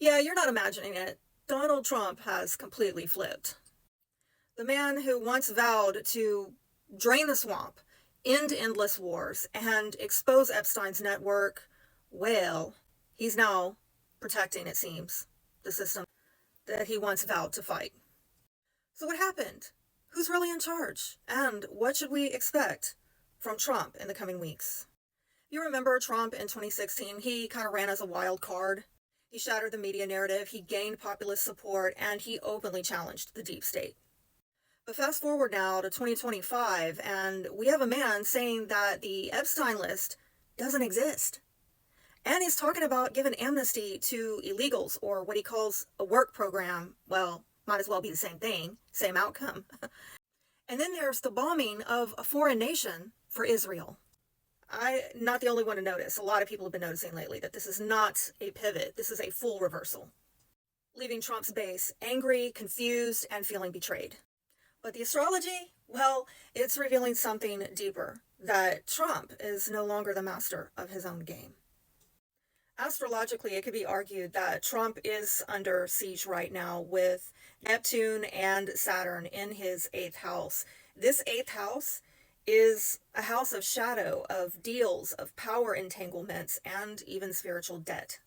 Yeah, you're not imagining it. Donald Trump has completely flipped. The man who once vowed to drain the swamp, end endless wars, and expose Epstein's network, well, he's now protecting, it seems, the system that he once vowed to fight. So, what happened? Who's really in charge? And what should we expect from Trump in the coming weeks? You remember Trump in 2016? He kind of ran as a wild card. He shattered the media narrative, he gained populist support, and he openly challenged the deep state. But fast forward now to 2025, and we have a man saying that the Epstein list doesn't exist. And he's talking about giving amnesty to illegals, or what he calls a work program. Well, might as well be the same thing, same outcome. And then there's the bombing of a foreign nation for Israel. I'm not the only one to notice. A lot of people have been noticing lately that this is not a pivot, this is a full reversal, leaving Trump's base angry, confused, and feeling betrayed. But the astrology, well, it's revealing something deeper, that Trump is no longer the master of his own game. Astrologically, it could be argued that Trump is under siege right now with Neptune and Saturn in his eighth house. This eighth house is a house of shadow, of deals, of power entanglements, and even spiritual debt.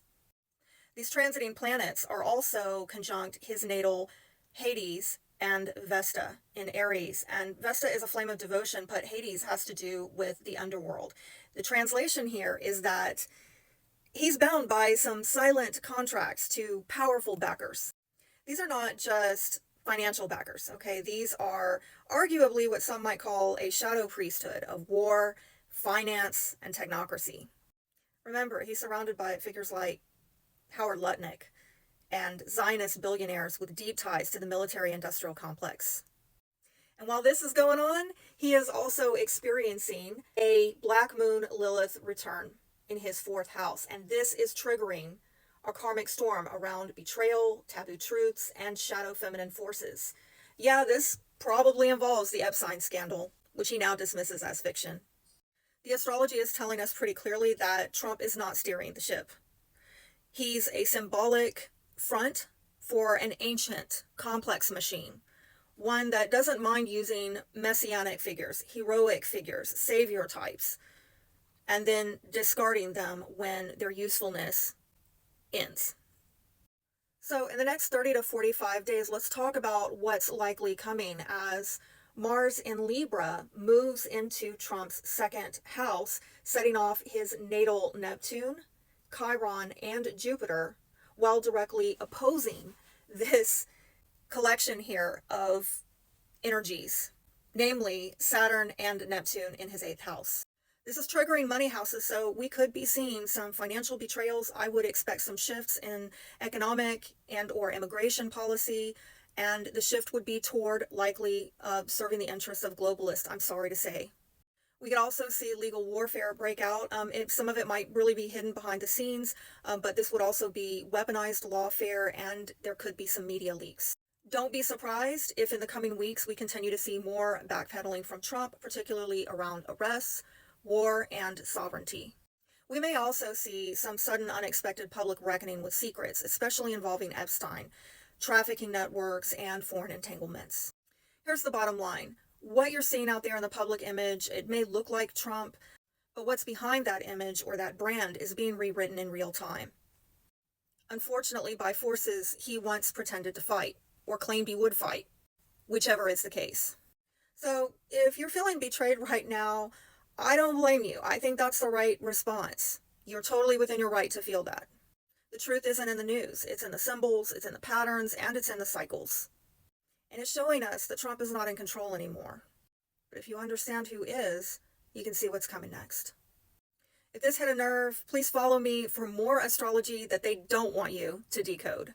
These transiting planets are also conjunct his natal Hades and Vesta in Aries. And Vesta is a flame of devotion, but Hades has to do with the underworld. The translation here is that he's bound by some silent contracts to powerful backers. These are not just financial backers, okay? These are arguably what some might call a shadow priesthood of war, finance, and technocracy. Remember, he's surrounded by figures like Howard Lutnick and Zionist billionaires with deep ties to the military-industrial complex. And while this is going on, he is also experiencing a Black Moon Lilith return in his fourth house, and this is triggering a karmic storm around betrayal, taboo truths, and shadow feminine forces. Yeah, this probably involves the Epstein scandal, which he now dismisses as fiction. The astrology is telling us pretty clearly that Trump is not steering the ship. He's a symbolic front for an ancient, complex machine, one that doesn't mind using messianic figures, heroic figures, savior types, and then discarding them when their usefulness ends. So in the next 30 to 45 days, let's talk about what's likely coming as Mars in Libra moves into Trump's second house, setting off his natal Neptune, Chiron, and Jupiter, while directly opposing this collection here of energies, namely Saturn and Neptune in his eighth house. This is triggering money houses, so we could be seeing some financial betrayals. I would expect some shifts in economic and or immigration policy, and the shift would be toward likely serving the interests of globalists, I'm sorry to say. We could also see legal warfare break out. Some of it might really be hidden behind the scenes, but this would also be weaponized lawfare, and there could be some media leaks. Don't be surprised if in the coming weeks we continue to see more backpedaling from Trump, particularly around arrests, war, and sovereignty. We may also see some sudden unexpected public reckoning with secrets, especially involving Epstein, trafficking networks, and foreign entanglements. Here's the bottom line. What you're seeing out there in the public image, it may look like Trump, but what's behind that image or that brand is being rewritten in real time. Unfortunately, by forces he once pretended to fight, or claimed he would fight, whichever is the case. So if you're feeling betrayed right now, I don't blame you. I think that's the right response. You're totally within your right to feel that. The truth isn't in the news. It's in the symbols, it's in the patterns, and it's in the cycles. And it's showing us that Trump is not in control anymore. But if you understand who is, you can see what's coming next. If this hit a nerve, please follow me for more astrology that they don't want you to decode.